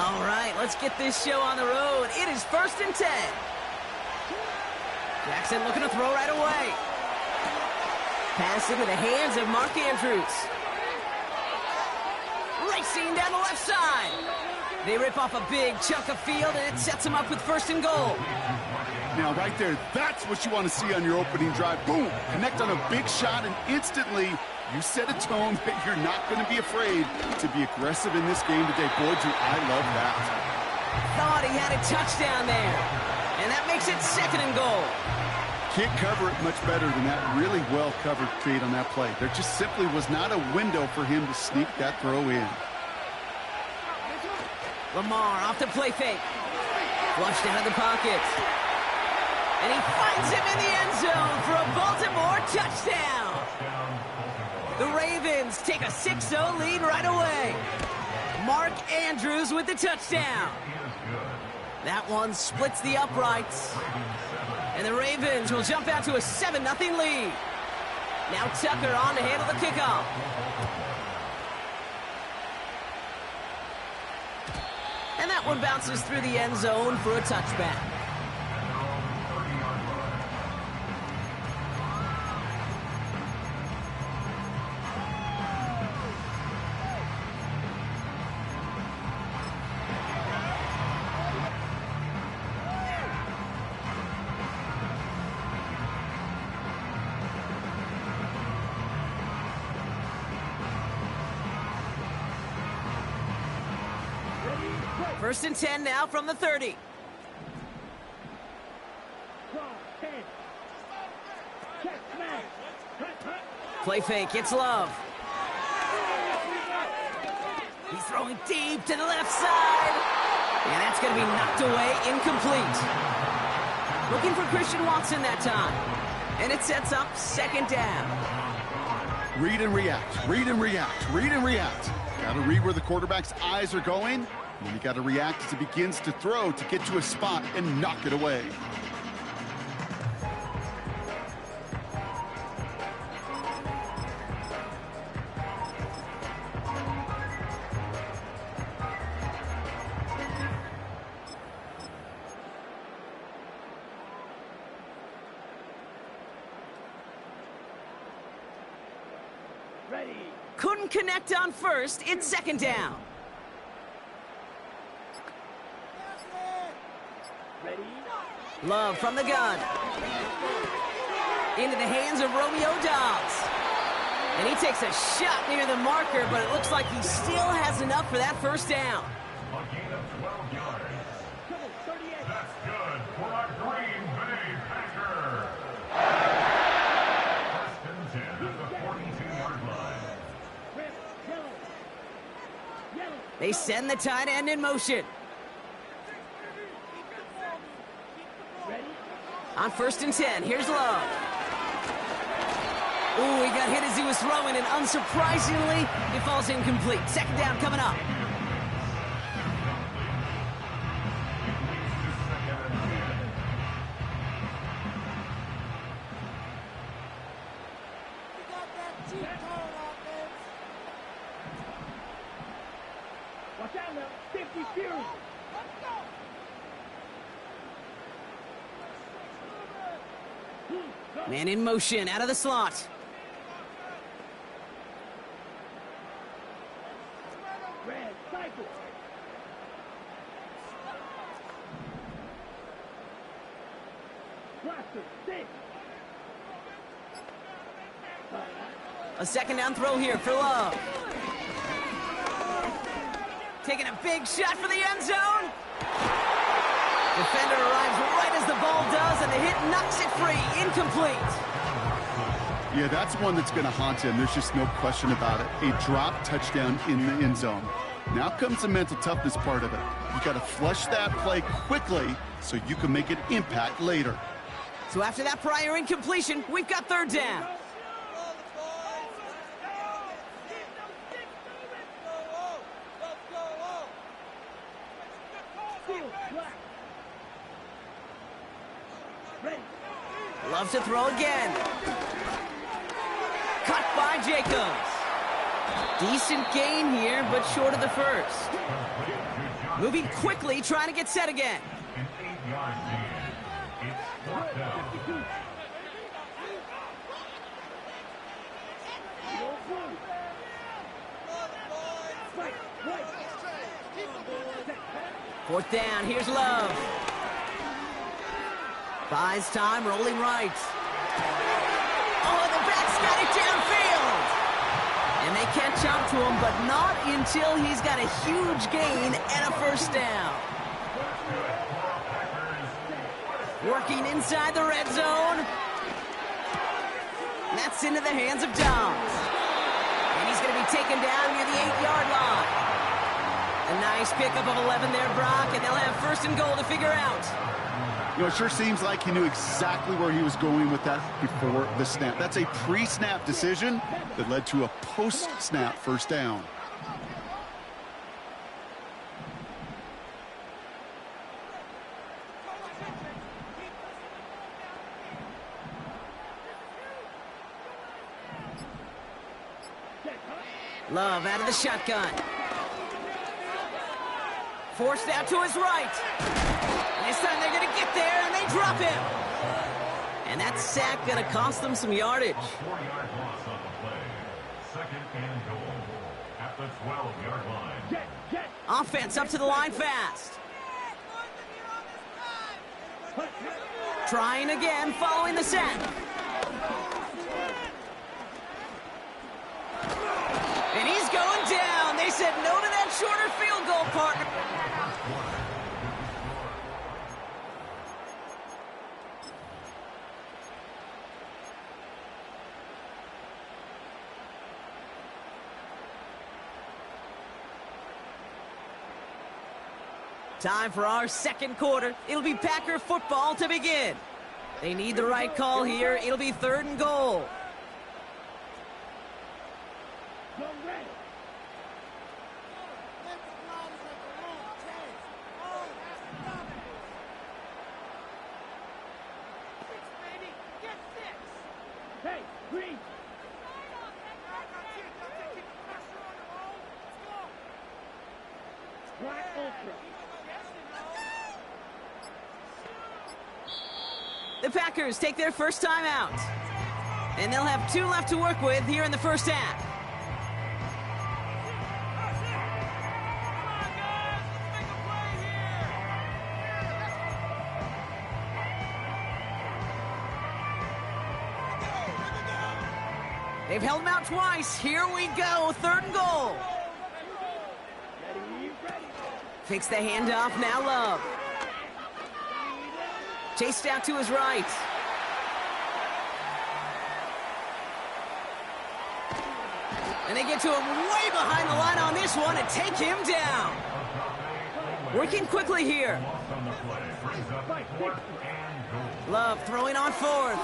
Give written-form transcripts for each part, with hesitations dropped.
All right, let's get this show on the road. It is 1st and 10. Jackson looking to throw right away. Pass into the hands of Mark Andrews. Racing down the left side. They rip off a big chunk of field, and it sets them up with 1st and goal. Now, right there, that's what you want to see on your opening drive. Boom! Connect on a big shot, and instantly, you set a tone that you're not going to be afraid to be aggressive in this game today. Boy, do I love that. Thought he had a touchdown there. And that makes it 2nd and goal. Can't cover it much better than that really well-covered feed on that play. There just simply was not a window for him to sneak that throw in. Lamar off the play fake. Flushed out of the pocket. And he finds him in the end zone for a Baltimore touchdown. The Ravens take a 6-0 lead right away. Mark Andrews with the touchdown. That one splits the uprights. And the Ravens will jump out to a 7-0 lead. Now Tucker on to handle the kickoff. And that one bounces through the end zone for a touchback. First and 10 now from the 30. Play fake, it's Love. He's throwing deep to the left side. And that's going to be knocked away, incomplete. Looking for Christian Watson that time. And it sets up 2nd down. Read and react, read and react, read and react. Got to read where the quarterback's eyes are going. And you got to react as he begins to throw to get to a spot and knock it away. Ready. Couldn't connect on first. It's 2nd down. Love from the gun. Into the hands of Romeo Dobbs. And he takes a shot near the marker, but it looks like he still has enough for that 1st down. A gain of 12 yards. That's good for our Green Bay Packers. 1st and 10 at the 42-yard line. They send the tight end in motion. On 1st and 10, here's Love. Ooh, he got hit as he was throwing, and unsurprisingly, it falls incomplete. 2nd down coming up. Watch out now, 50 Fury. Man in motion, out of the slot. Red cycle. Blaster, 6. A 2nd down throw here for Love. Taking a big shot for the end zone. Defender arrives right as the ball does, and the hit knocks it free. Incomplete. Yeah, that's one that's going to haunt him. There's just no question about it. A drop touchdown in the end zone. Now comes the mental toughness part of it. You got to flush that play quickly so you can make an impact later. So after that prior incompletion, we've got 3rd down. Love to throw again. Cut by Jacobs. Decent gain here, but short of the 1st. Moving quickly, trying to get set again. An 8-yard gain. It's fourth down. Fourth down, here's Love. Buys time, rolling right. Oh, the back's got it downfield. And they catch up to him, but not until he's got a huge gain and a first down. Working inside the red zone. That's into the hands of Dobbs. And he's going to be taken down near the 8-yard line. A nice pickup of 11 there, Brock, and they'll have first and goal to figure out. You know, it sure seems like he knew exactly where he was going with that before the snap. That's a pre-snap decision that led to a post-snap first down. Love out of the shotgun. Forced out to his right. And this time they're going to get there, and they drop him. And that sack going to cost them some yardage. 4-yard loss on the play. Second and goal at the 12-yard line. Offense up to the line fast. Trying again, following the sack. And he's going down. They said no to that shorter field goal, partner. Time for our second quarter. It'll be Packer football to begin. They need the right call here. It'll be third and goal. Hey, Green! Black Ultra. The Packers take their first time out. And they'll have 2 left to work with here in the first half. They've held him out twice. Here we go. Third and goal. Takes the handoff. Now Love. Chased out to his right. And they get to him way behind the line on this one and take him down. Working quickly here. Love throwing on fourth.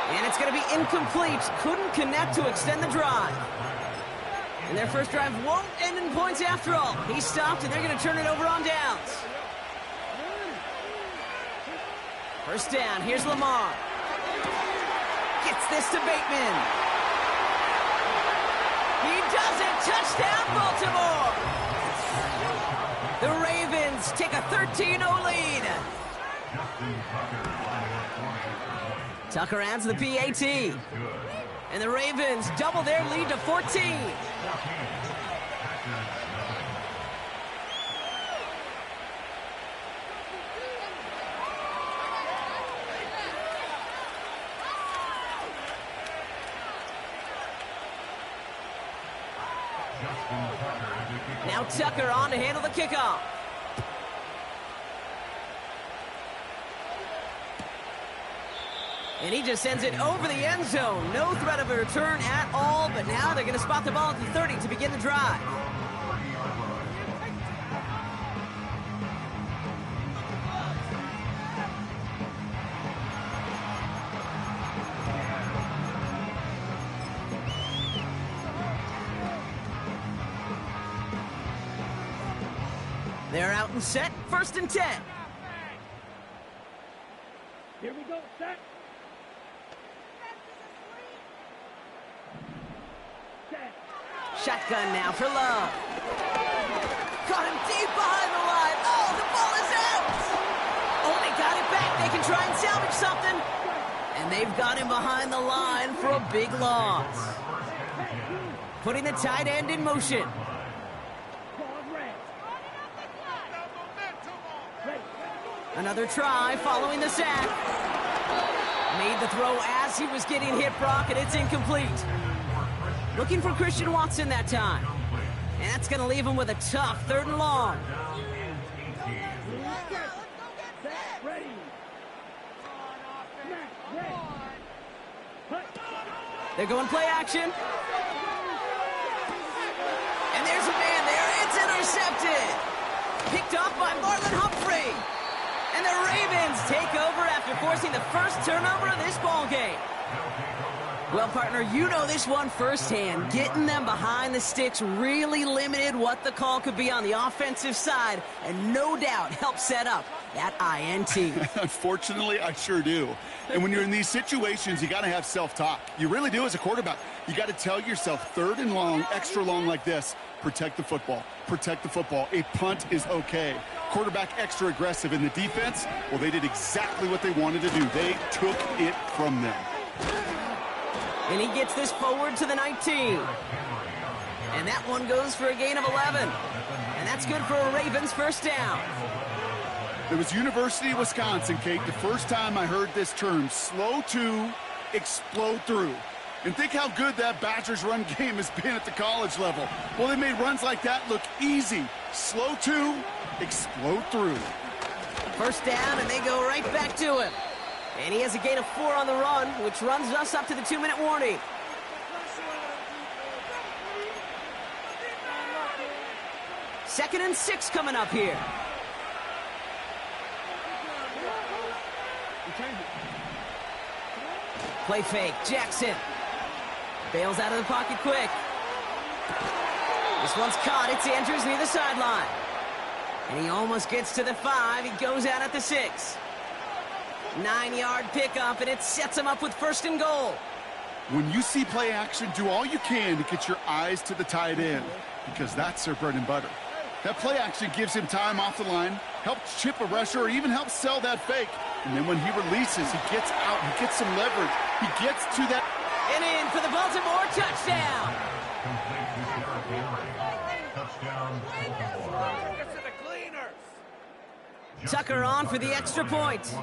And it's going to be incomplete. Couldn't connect to extend the drive. And their first drive won't end in points after all. He stopped, and they're going to turn it over on downs. First down, here's Lamar. Gets this to Bateman. He does it. Touchdown, Baltimore. The Ravens take a 13-0 lead. Tucker adds the PAT. And the Ravens double their lead to 14. Now Tucker on to handle the kickoff. And he just sends it over the end zone. No threat of a return at all, but now they're going to spot the ball at the 30 to begin the drive. They're out and set, first and 10. Here we go, set. Shotgun now for Love. Caught him deep behind the line. Oh, the ball is out! Oh, they got it back. They can try and salvage something. And they've got him behind the line for a big loss. Putting the tight end in motion. Another try following the sack. Made the throw as he was getting hit, Brock, and it's incomplete. Looking for Christian Watson that time. And that's going to leave him with a tough 3rd and long. They're going play action. And there's a man there. It's intercepted. Picked off by Marlon Humphrey. And the Ravens take over after forcing the first turnover of this ball game. Well, partner, you know this one firsthand. Getting them behind the sticks really limited what the call could be on the offensive side, and no doubt helped set up that INT. Unfortunately, I sure do. And when you're in these situations, you got to have self-talk. You really do as a quarterback. You got to tell yourself 3rd and long, extra long like this, protect the football. Protect the football. A punt is okay. Quarterback extra aggressive in the defense, well, they did exactly what they wanted to do. They took it from them. And he gets this forward to the 19. And that one goes for a gain of 11. And that's good for a Ravens first down. It was University of Wisconsin, Kate, the first time I heard this term, slow to explode through. And think how good that Badgers run game has been at the college level. Well, they made runs like that look easy. Slow to explode through. First down, and they go right back to him. And he has a gain of 4 on the run, which runs us up to the 2-minute warning. Second and 6 coming up here. Play fake, Jackson. Bails out of the pocket quick. This one's caught. It's Andrews near the sideline. And he almost gets to the 5. He goes out at the 6. 9-yard pickup, and it sets him up with 1st and goal. When you see play action, do all you can to get your eyes to the tight end, because that's their bread and butter. That play action gives him time off the line, helps chip a rusher, or even helps sell that fake. And then when he releases, he gets out, he gets some leverage. He gets to that. And in for the Baltimore touchdown. Tucker on for the extra point.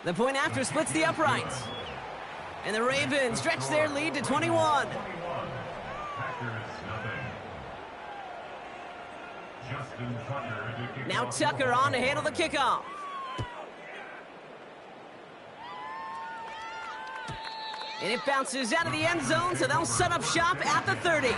The point after splits the uprights. And the Ravens stretch their lead to 21. Now Tucker on to handle the kickoff. And it bounces out of the end zone, so they'll set up shop at the 30.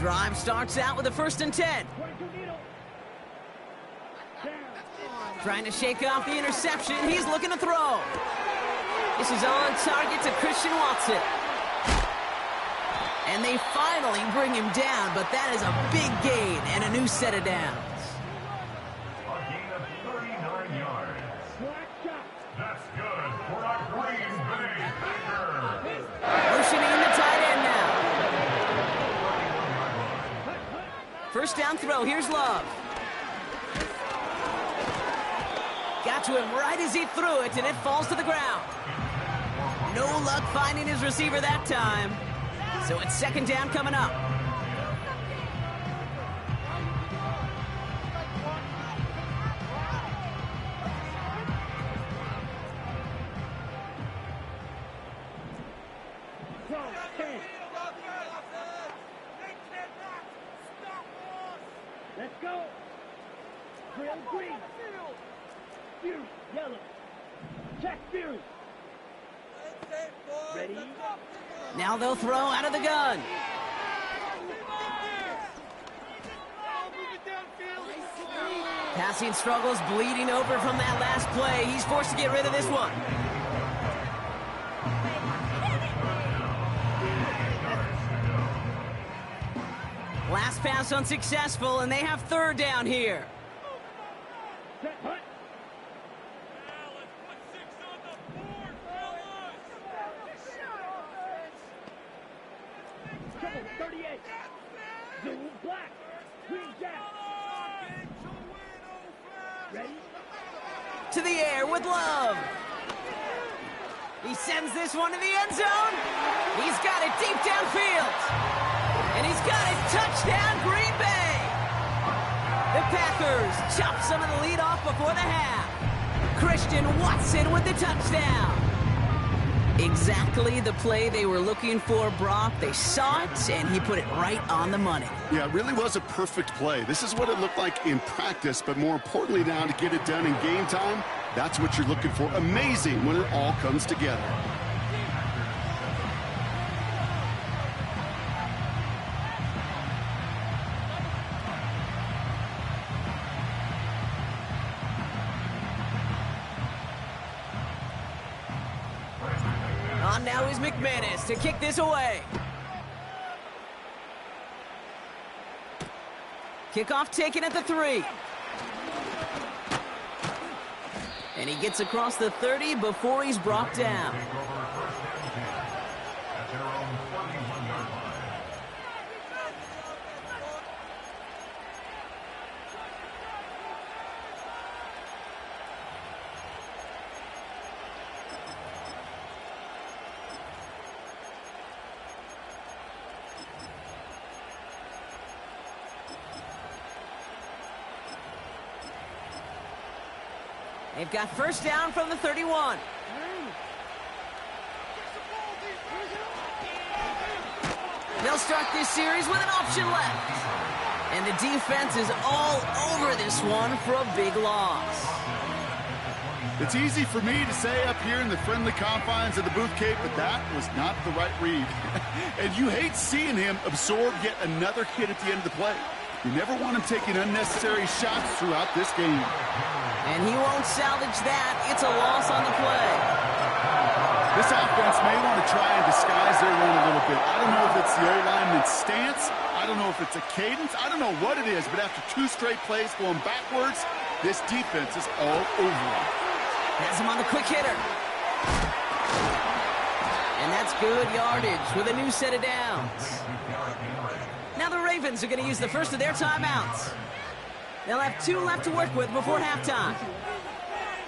Drive starts out with a 1st and 10. Trying to shake off the interception. He's looking to throw. This is on target to Christian Watson. And they finally bring him down, but that is a big gain and a new set of downs. A gain of 39 yards. That's good for a Green Bay Packer. Motioning the tight end now. First down throw. Here's Love. Got to him right as he threw it, and it falls to the ground. No luck finding his receiver that time. So it's 2nd down coming up. Let's go. Trail green. Fury, yellow. Jack Fury. Ready? Now they'll throw out of the gun. Passing struggles, bleeding over from that last play. He's forced to get rid of this one. Last pass unsuccessful, and they have third down here. Set, hunt. Trouble, 38. Zoom, black. Green jack. Ready? To the air with Love. He sends this one to the end zone. He's got it deep downfield. And he's got it. Touchdown, Green Bay. The Packers chop some of the lead off before the half. Christian Watson with the touchdown. Exactly the play they were looking for, Brock. They saw it, and he put it right on the money. Yeah, it really was a perfect play. This is what it looked like in practice, but more importantly now to get it done in game time, that's what you're looking for. Amazing when it all comes together. On now is McManus to kick this away. Kickoff taken at the 3. And he gets across the 30 before he's brought down. At their own 41-yard line. They've got first down from the 31. They'll start this series with an option left. And the defense is all over this one for a big loss. It's easy for me to say up here in the friendly confines of the booth, Kate, but that was not the right read. And you hate seeing him absorb yet another hit at the end of the play. You never want him taking unnecessary shots throughout this game. And he won't salvage that. It's a loss on the play. This offense may want to try and disguise their run a little bit. I don't know if it's the O-lineman's stance. I don't know if it's a cadence. I don't know what it is, but after 2 straight plays going backwards, this defense is all over him. Has him on the quick hitter. And that's good yardage with a new set of downs. Now the Ravens are going to use the first of their timeouts. They'll have 2 left to work with before halftime.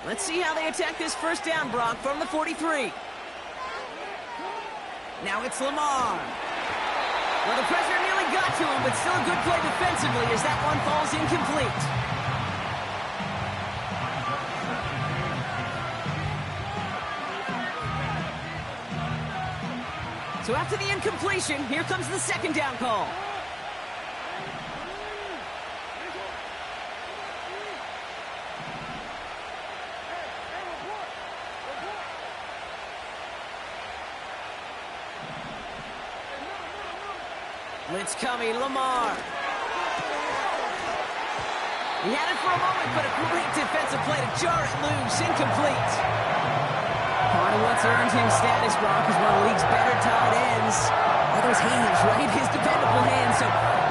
Let's see how they attack this first down, Brock, from the 43. Now it's Lamar. Well, the pressure nearly got to him, but still a good play defensively as that one falls incomplete. So after the incompletion, here comes the second down call. Blitz coming, Lamar. He had it for a moment, but a great defensive play to jar it loose, incomplete. Part of what's earned him status, Brock, is one of the league's better tight ends. Are those hands, right? His dependable hands. So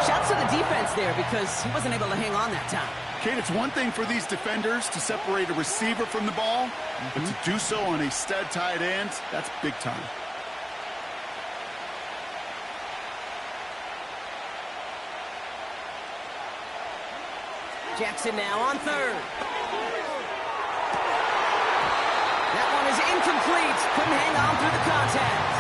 shouts to the defense there because he wasn't able to hang on that time. Kate, it's one thing for these defenders to separate a receiver from the ball, but to do so on a stud tight end, that's big time. Jackson now on third. That one is incomplete. Couldn't hang on through the contact.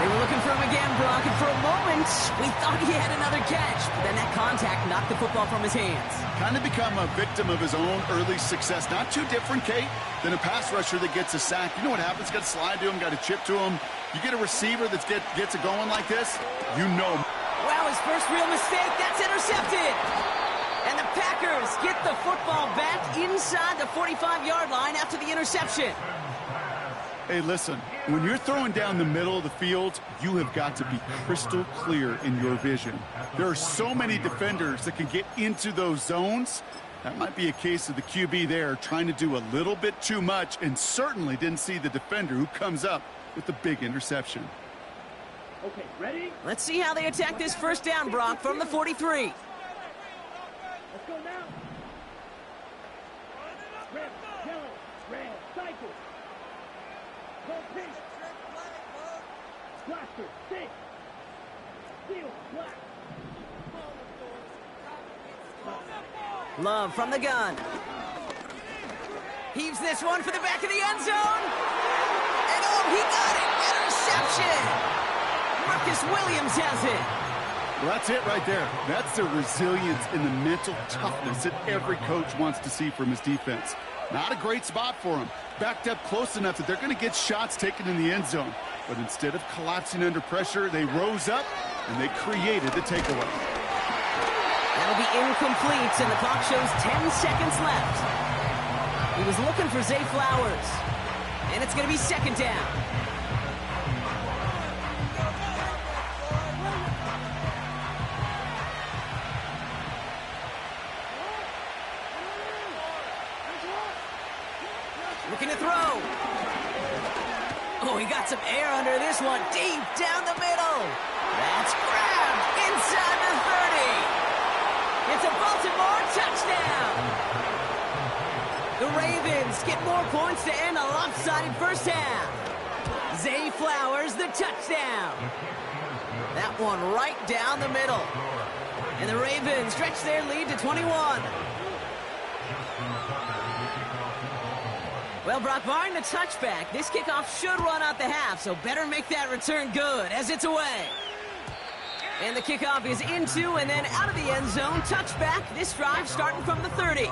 They were looking for him again, Brock, and for a moment, we thought he had another catch. But then that contact knocked the football from his hands. Kind of become a victim of his own early success. Not too different, Kate, than a pass rusher that gets a sack. You know what happens? Got to slide to him, got to chip to him. You get a receiver that gets it going like this, you know. Wow, his first real mistake. That's intercepted. And the Packers get the football back inside the 45-yard line after the interception. Hey, listen, when you're throwing down the middle of the field, you have got to be crystal clear in your vision. There are so many defenders that can get into those zones. That might be a case of the QB there trying to do a little bit too much and certainly didn't see the defender who comes up with the big interception. Okay, ready? Let's see how they attack this first down, Brock, from the 43. Let's go now. Red, yellow, red, cycle. Go pink. Blaster, stick. Steel, black. Love from the gun. Heaves this one for the back of the end zone. And oh, he got it. Interception. Marcus Williams has it. Well, that's it right there. That's the resilience and the mental toughness that every coach wants to see from his defense. Not a great spot for him. Backed up close enough that they're going to get shots taken in the end zone. But instead of collapsing under pressure, they rose up and they created the takeaway. That'll be incomplete, and the clock shows 10 seconds left. He was looking for Zay Flowers. And it's going to be second down. Looking to throw. Oh, he got some air under this one. Deep down the middle. That's grabbed inside the 30. It's a Baltimore touchdown. The Ravens get more points to end a lopsided first half. Zay Flowers, the touchdown. That one right down the middle. And the Ravens stretch their lead to 21. Well, Brock, barring the touchback, this kickoff should run out the half, so better make that return good as it's away. And the kickoff is into and then out of the end zone. Touchback, this drive starting from the 30.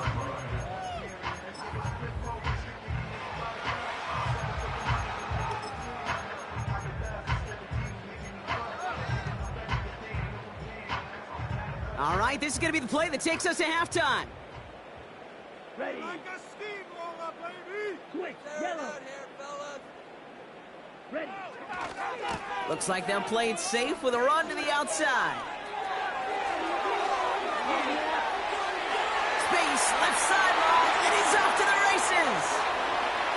All right, this is going to be the play that takes us to halftime. Ready. Switch, yellow. Ready. Looks like they'll play it safe with a run to the outside. Space, left sideline, and he's off to the races.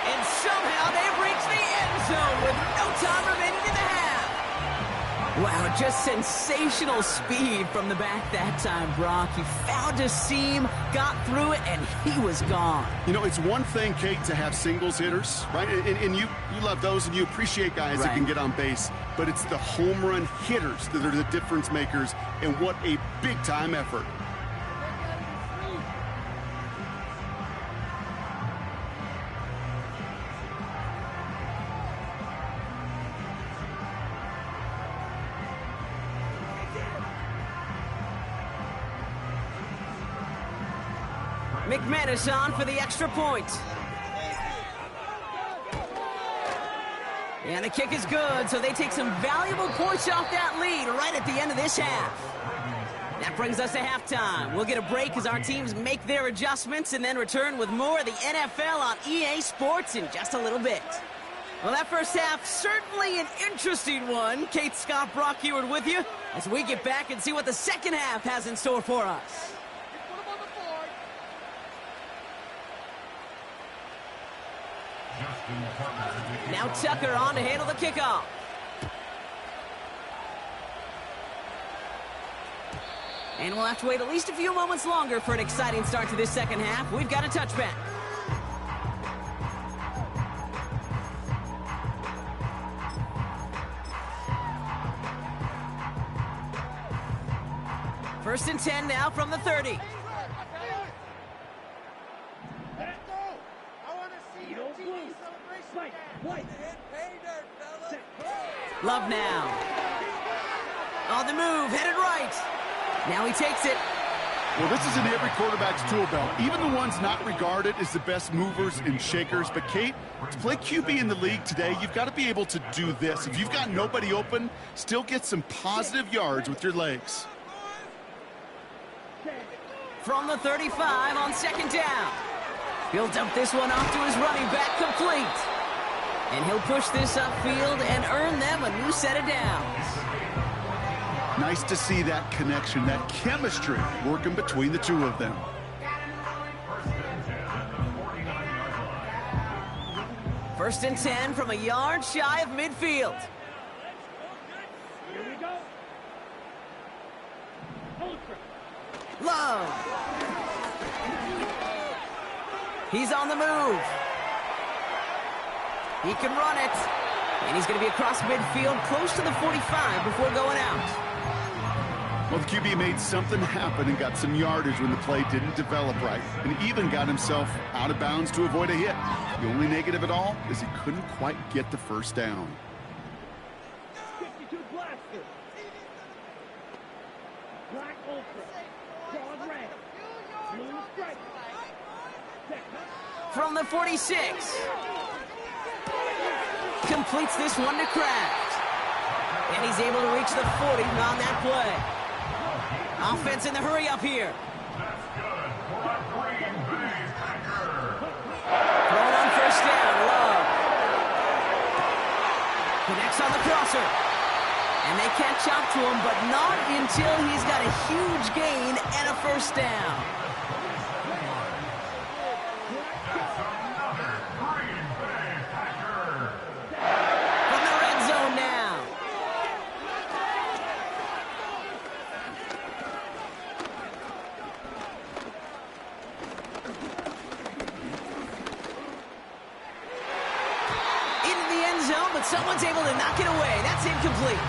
And somehow they've reached the end zone with no time remaining in the half. Wow, just sensational speed from the back that time, Brock. He found a seam, got through it, and he was gone. You know, it's one thing, Kate, to have singles hitters, right? And you love those, and you appreciate guys that can get on base. But it's the home run hitters that are the difference makers, and what a big-time effort. McManus on for the extra point. And the kick is good, so they take some valuable points off that lead right at the end of this half. That brings us to halftime. We'll get a break as our teams make their adjustments and then return with more of the NFL on EA Sports in just a little bit. Well, that first half, certainly an interesting one. Kate, Scott, Brock Heward with you as we get back and see what the second half has in store for us. Now Tucker on to handle the kickoff. And we'll have to wait at least a few moments longer for an exciting start to this second half. We've got a touchback. First and 10 now from the 30. Love now. On the move, headed right. Now he takes it. Well, this is in every quarterback's tool belt, even the ones not regarded as the best movers and shakers. But, Kate, to play QB in the league today, you've got to be able to do this. If you've got nobody open, still get some positive yards with your legs. From the 35 on second down. He'll dump this one off to his running back, complete. And he'll push this upfield and earn them a new set of downs. Nice to see that connection, that chemistry working between the two of them. First and 10 from a yard shy of midfield. Love. He's on the move. He can run it. And he's going to be across midfield, close to the 45 before going out. Well, the QB made something happen and got some yardage when the play didn't develop right, and even got himself out of bounds to avoid a hit. The only negative at all is he couldn't quite get the first down. 52 Blaster. Black Ultra. Broad Red. Blue Stripe. From the 46. Completes this one to Kraft. And he's able to reach the 40 on that play. Offense in the hurry up here. That's good for a Green Bay Packer. Throwing on first down, Love. Connects on the crosser. And they catch up to him, but not until he's got a huge gain and a first down. That's another Green Bay Packer. From the red zone now. Into the end zone, but someone's able to knock it away. That's incomplete.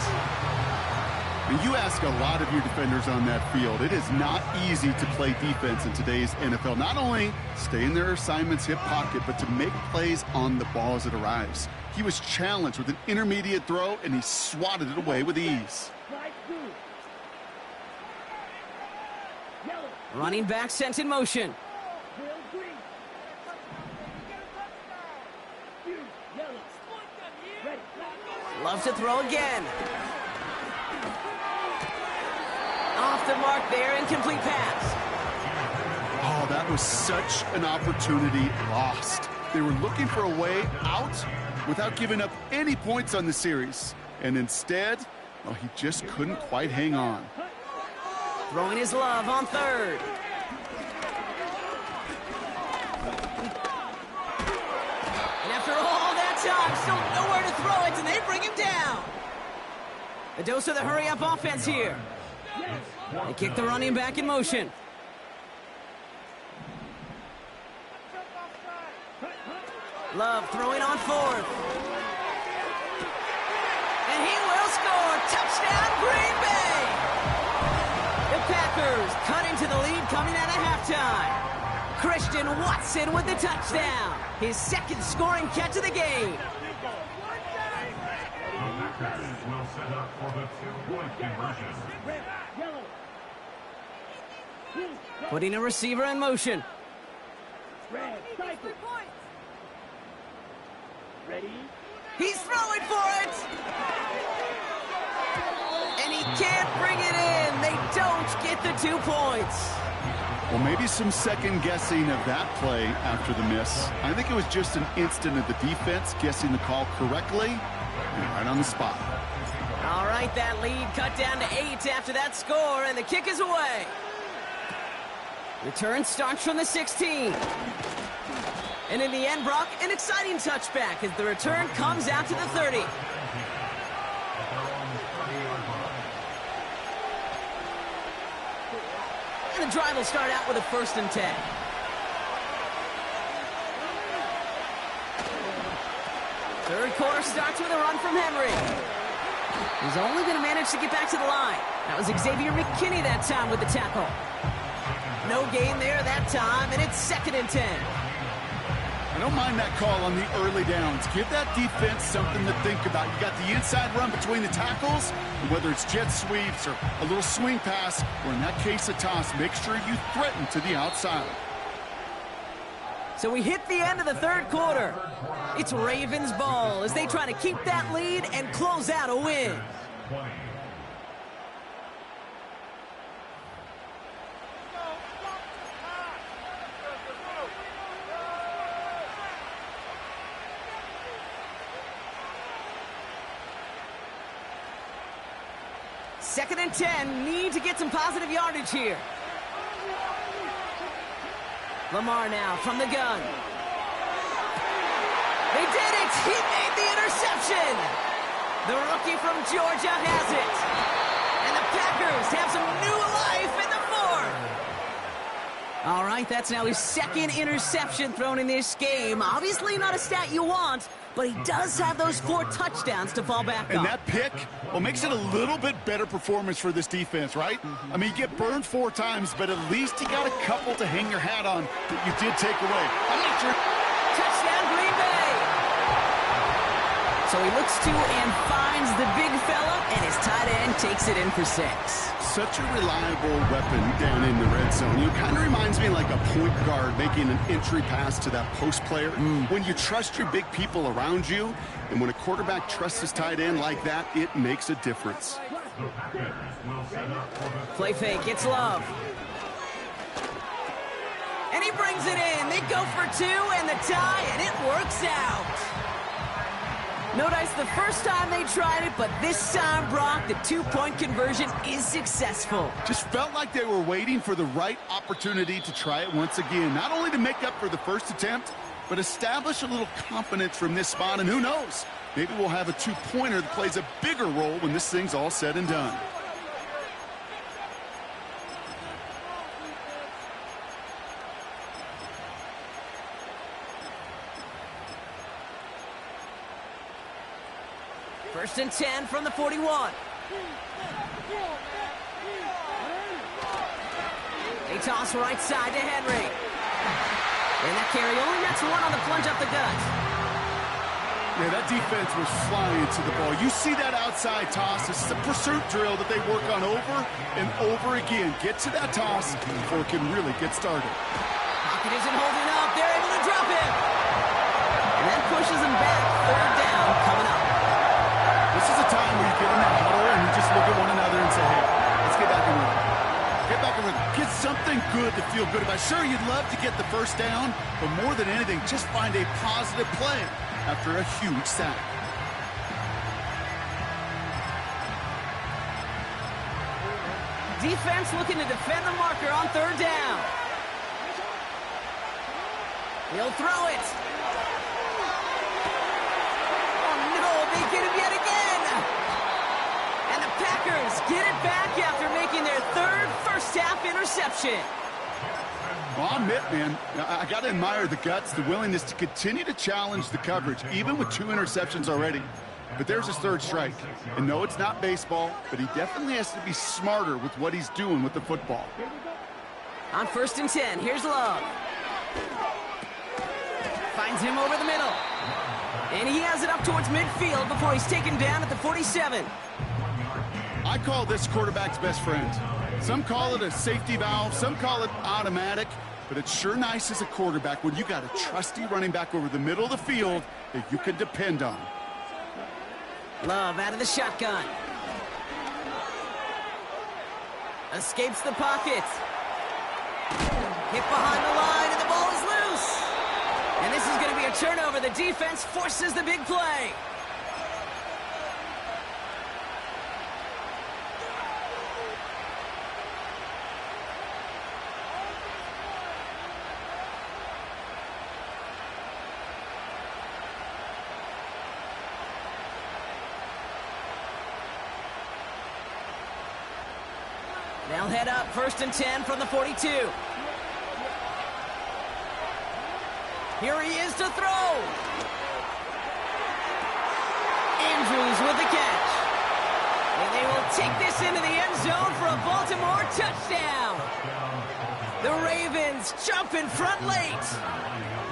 And you ask a lot of your defenders on that field. It is not easy to play defense in today's NFL. Not only stay in their assignment's hip pocket, but to make plays on the ball as it arrives. He was challenged with an intermediate throw, and he swatted it away with ease. Slide 2. Yellow. Running back sent in motion. Real green. Blue. Yellow. Ready. Love to throw again. Off the mark there, incomplete pass. Oh, that was such an opportunity lost. They were looking for a way out without giving up any points on the series. And instead, well, he just couldn't quite hang on. Throwing his Love on third. And after all that time, still nowhere to throw it, and they bring him down. A dose of the hurry-up offense here. They kick the running back in motion. Love throwing on fourth. And he will score. Touchdown, Green Bay! The Packers cut into the lead coming out of halftime. Christian Watson with the touchdown. His second scoring catch of the game. The Packers will set up for the two-point conversion. Red. Yellow. Blue. Putting a receiver in motion. Red. Cycle. Ready. He's throwing for it! And he can't bring it in. They don't get the 2 points. Well, maybe some second guessing of that play after the miss. I think it was just an instant of the defense guessing the call correctly and right on the spot. All right, that lead cut down to 8 after that score, and the kick is away. Return starts from the 16. And in the end, Brock, an exciting touchback as the return comes out to the 30. And the drive will start out with a 1st and 10. Third quarter starts with a run from Henry. He's only going to manage to get back to the line. That was Xavier McKinney that time with the tackle. No gain there that time, and it's 2nd and 10. I don't mind that call on the early downs. Give that defense something to think about. You got the inside run between the tackles, and whether it's jet sweeps or a little swing pass, or in that case a toss, make sure you threaten to the outside. So we hit the end of the third quarter. It's Ravens ball as they try to keep that lead and close out a win. 20. Second and 10, need to get some positive yardage here. Lamar now from the gun. They did it! He made the interception! The rookie from Georgia has it. And the Packers have some new life in the fourth. All right, that's now his second interception thrown in this game. Obviously not a stat you want, but he does have those 4 touchdowns to fall back on. And that pick, well, makes it a little bit better performance for this defense, right? I mean, you get burned 4 times, but at least you got a couple to hang your hat on that you did take away. I'm not sure. Touchdown, Green Bay! So he looks to and finds the big fella, and his tight end takes it in for 6. Such a reliable weapon down in the red zone. You kind of reminds me like a point guard making an entry pass to that post player. When you trust your big people around you, and when a quarterback trusts his tight end like that, it makes a difference. Play fake, it's Love. And he brings it in. They go for 2 and the tie, and it works out. No dice the first time they tried it, but this time, Brock, the 2-point conversion is successful. Just felt like they were waiting for the right opportunity to try it once again. Not only to make up for the first attempt, but establish a little confidence from this spot. And who knows, maybe we'll have a 2-pointer that plays a bigger role when this thing's all said and done. First and 10 from the 41. They toss right side to Henry. And that carry only nets 1 on the plunge up the gut. Yeah, that defense was flying to the ball. You see that outside toss. This is a pursuit drill that they work on over and over again. Get to that toss before it can really get started. Pocket isn't holding up. They're able to drop him. And that pushes him back. 3rd down coming up. This is a time where you get in that huddle and you just look at one another and say, hey, let's get back in rhythm. Get back in rhythm. Get something good to feel good about. Sure, you'd love to get the first down, but more than anything, just find a positive play after a huge sack. Defense looking to defend the marker on 3rd down. He'll throw it. Oh, no, they get him yet again. And the Packers get it back after making their 3rd first-half interception. Well, I'll admit, man, I got to admire the guts, the willingness to continue to challenge the coverage, even with 2 interceptions already. But there's his 3rd strike. And no, it's not baseball, but he definitely has to be smarter with what he's doing with the football. On 1st and 10, here's Love. Finds him over the middle. And he has it up towards midfield before he's taken down at the 47. I call this quarterback's best friend. Some call it a safety valve, some call it automatic, but it's sure nice as a quarterback when you got a trusty running back over the middle of the field that you can depend on. Love out of the shotgun. Escapes the pocket. Hit behind the line, and the ball is loose. And this is going to be a turnover. The defense forces the big play. They'll head up 1st and 10 from the 42. Here he is to throw. Andrews with the catch. And they will take this into the end zone for a Baltimore touchdown. The Ravens jump in front late.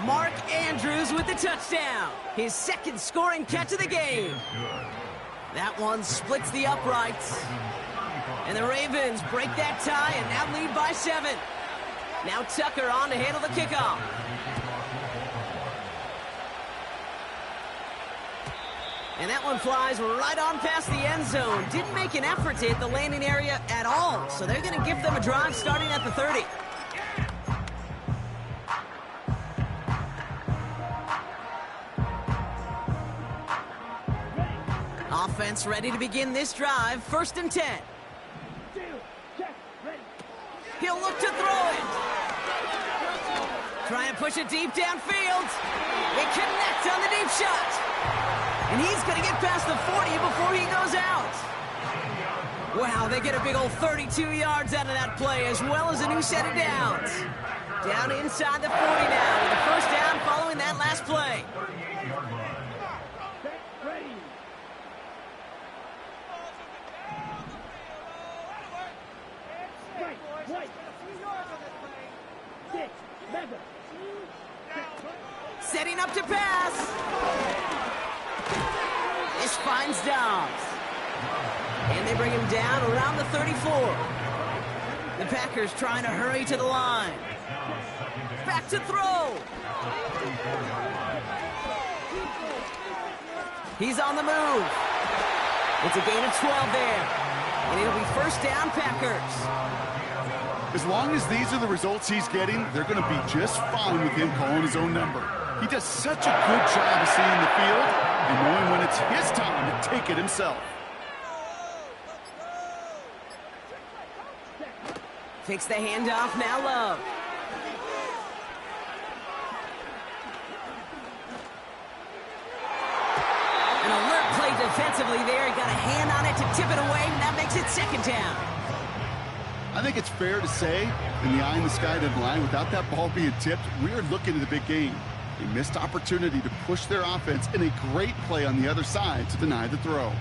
Mark Andrews with the touchdown. His 2nd scoring catch of the game. That one splits the uprights. And the Ravens break that tie and now lead by 7. Now Tucker on to handle the kickoff. And that one flies right on past the end zone. Didn't make an effort to hit the landing area at all. So they're going to give them a drive starting at the 30. Offense ready to begin this drive. 1st and 10. He'll look to throw it. Try and push it deep downfield. They connect on the deep shot. And he's going to get past the 40 before he goes out. Wow, they get a big old 32 yards out of that play, as well as a new set of downs. Down inside the 40 now with a first down following that last play. 38-yard line. Set, ready. Right, right. 6, 7. Setting up to pass. This finds Dobbs. And they bring him down around the 34. The Packers trying to hurry to the line. Back to throw. He's on the move. It's a gain of 12 there. And it'll be first down, Packers. As long as these are the results he's getting, they're going to be just fine with him calling his own number. He does such a good job of seeing the field and knowing when it's his time to take it himself. Takes the handoff, now Love. An alert play defensively there. He got a hand on it to tip it away, and that makes it second down. I think it's fair to say, in the eye-in-the-sky deadline, without that ball being tipped, we're looking at a big game. A missed opportunity to push their offense and a great play on the other side to deny the throw.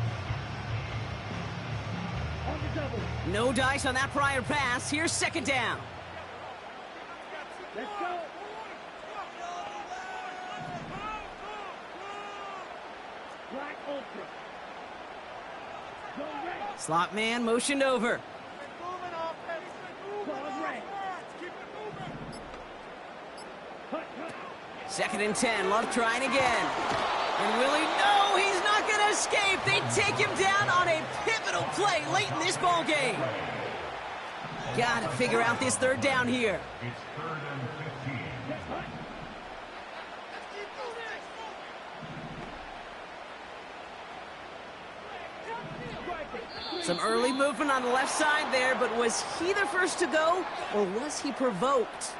On the double. No dice on that prior pass. Here's second down. Let's go. Black Ultra. Go red. Slot man motioned over. Ball red. Cut, cut. Second and 10. Love trying again. And Willie, no, he's not going to escape. They take him down on a pivotal play late in this ball game. Got to figure out this third down here. It's 3rd and 15. Some early movement on the left side there, but was he the first to go, or was he provoked?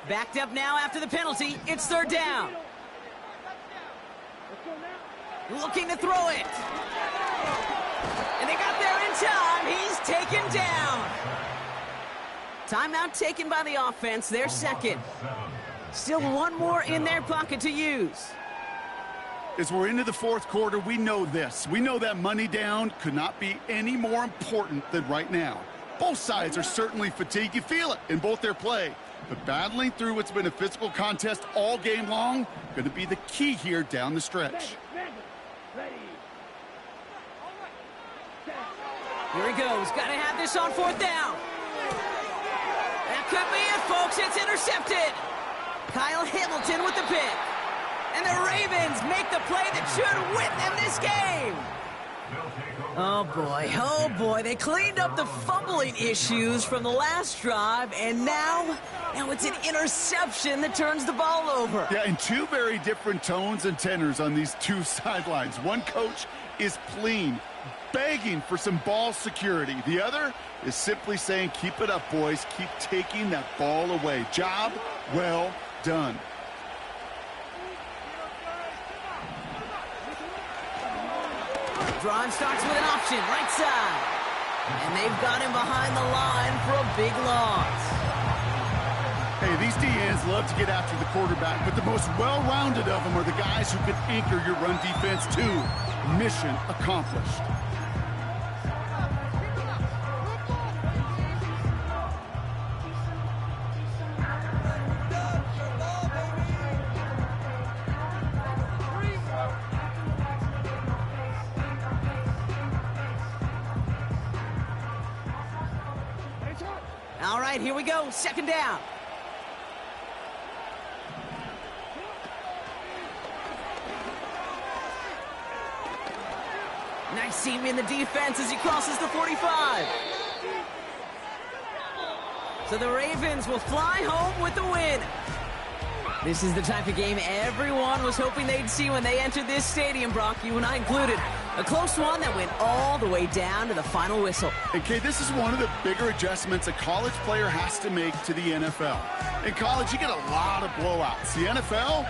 Backed up now after the penalty. It's third down. Let's go now. Looking to throw it. And they got there in time. He's taken down. Timeout taken by the offense. Their second. Still one more in their pocket to use. As we're into the fourth quarter, we know this. We know that money down could not be any more important than right now. Both sides are certainly fatigued. You feel it in both their play. But battling through what's been a physical contest all game long, going to be the key here down the stretch. Ready. Here he goes. Got to have this on fourth down. That could be it, folks. It's intercepted. Kyle Hamilton with the pick. And the Ravens make the play that should win them this game. Oh boy, they cleaned up the fumbling issues from the last drive, and now it's an interception that turns the ball over. Yeah, and two very different tones and tenors on these two sidelines. One coach is pleading, begging for some ball security. The other is simply saying, keep it up, boys. Keep taking that ball away. Job well done. Drive starts with an option, right side. And they've got him behind the line for a big loss. Hey, these DNs love to get after the quarterback, but the most well-rounded of them are the guys who can anchor your run defense too. Mission accomplished. All right, here we go. Second down. Nice seam in the defense as he crosses the 45. So the Ravens will fly home with the win. This is the type of game everyone was hoping they'd see when they entered this stadium, Brock, you and I included. A close one that went all the way down to the final whistle. And Kay, this is one of the bigger adjustments a college player has to make to the NFL. In college, you get a lot of blowouts. The NFL,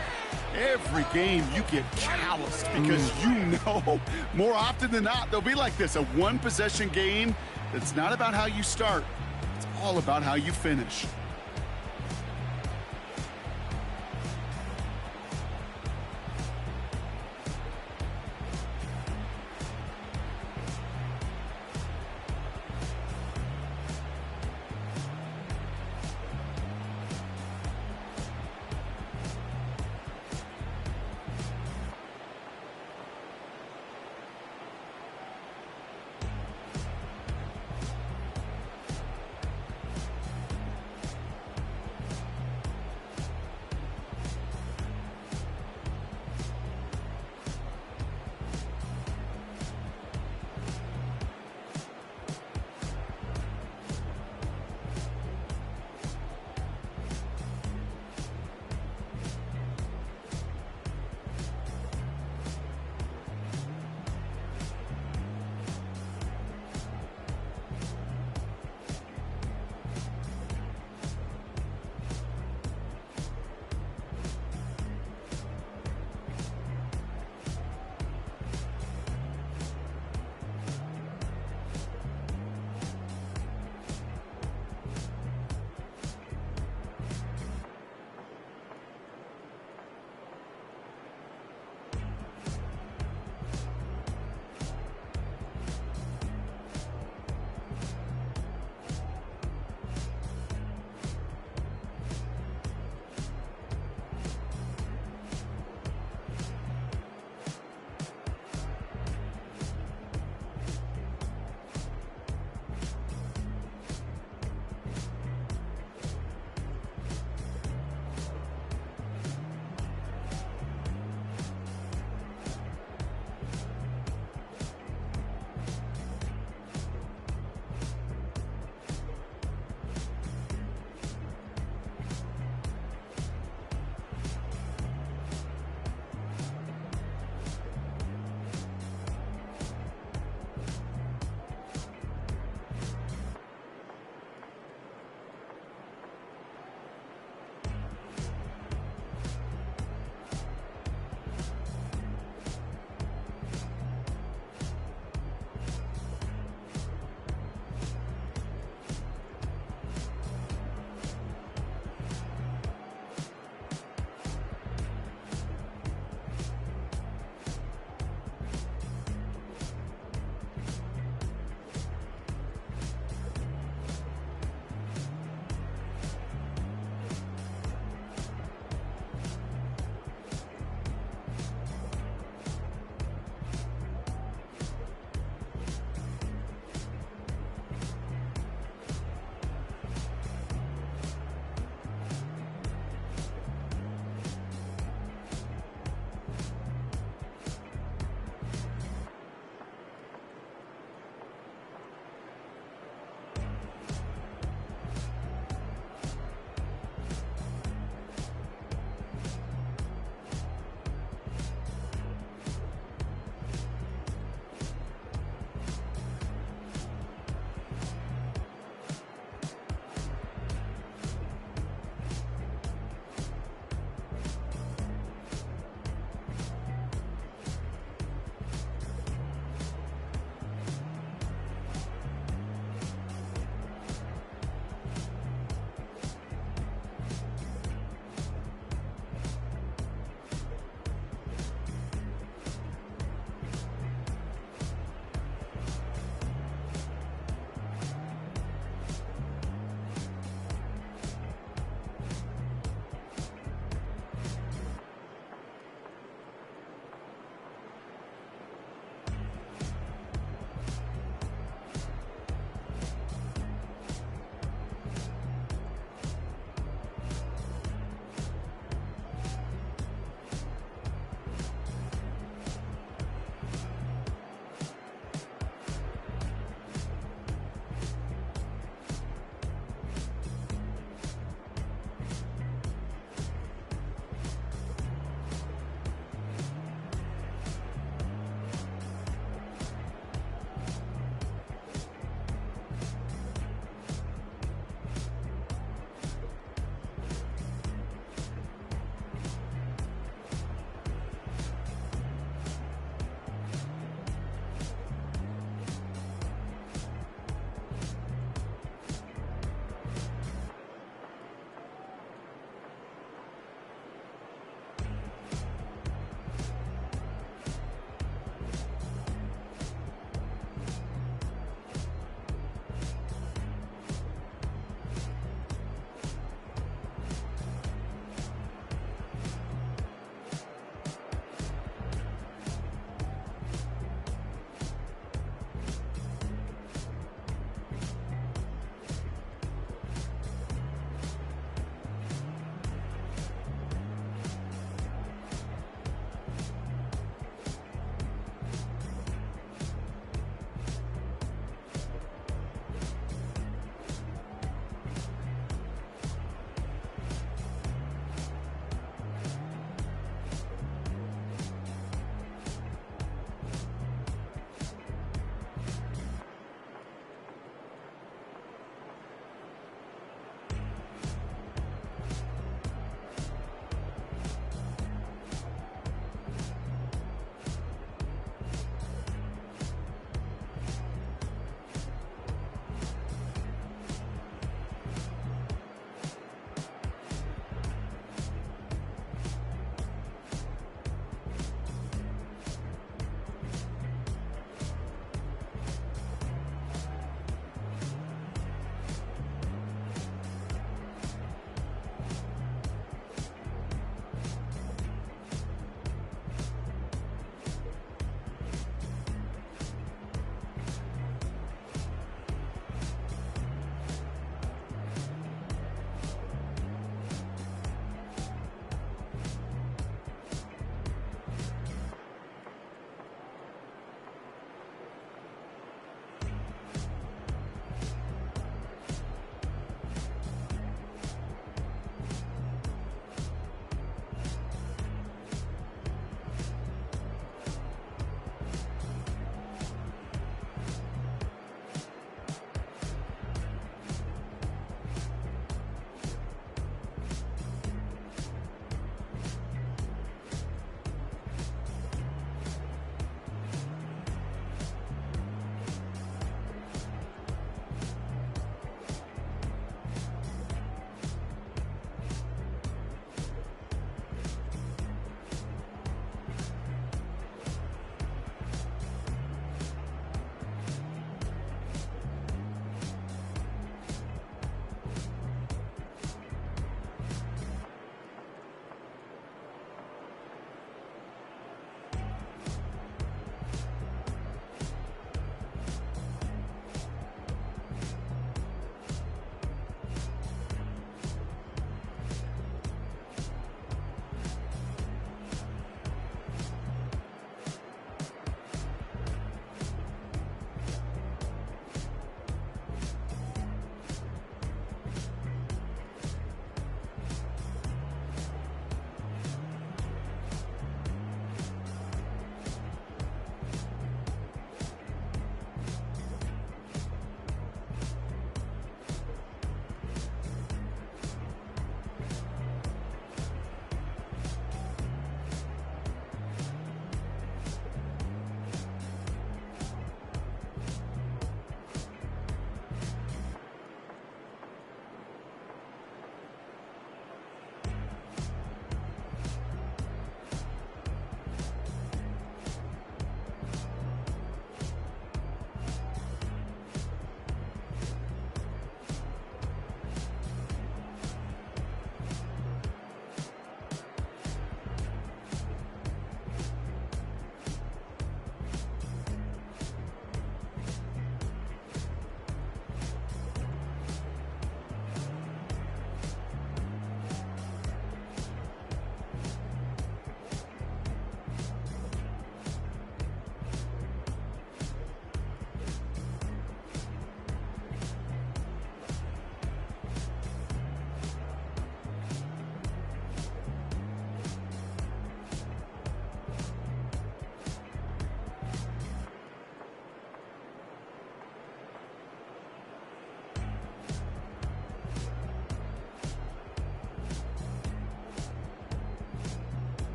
Every game you get calloused because you know more often than not they'll be like this, a one-possession game that's not about how you start. It's all about how you finish.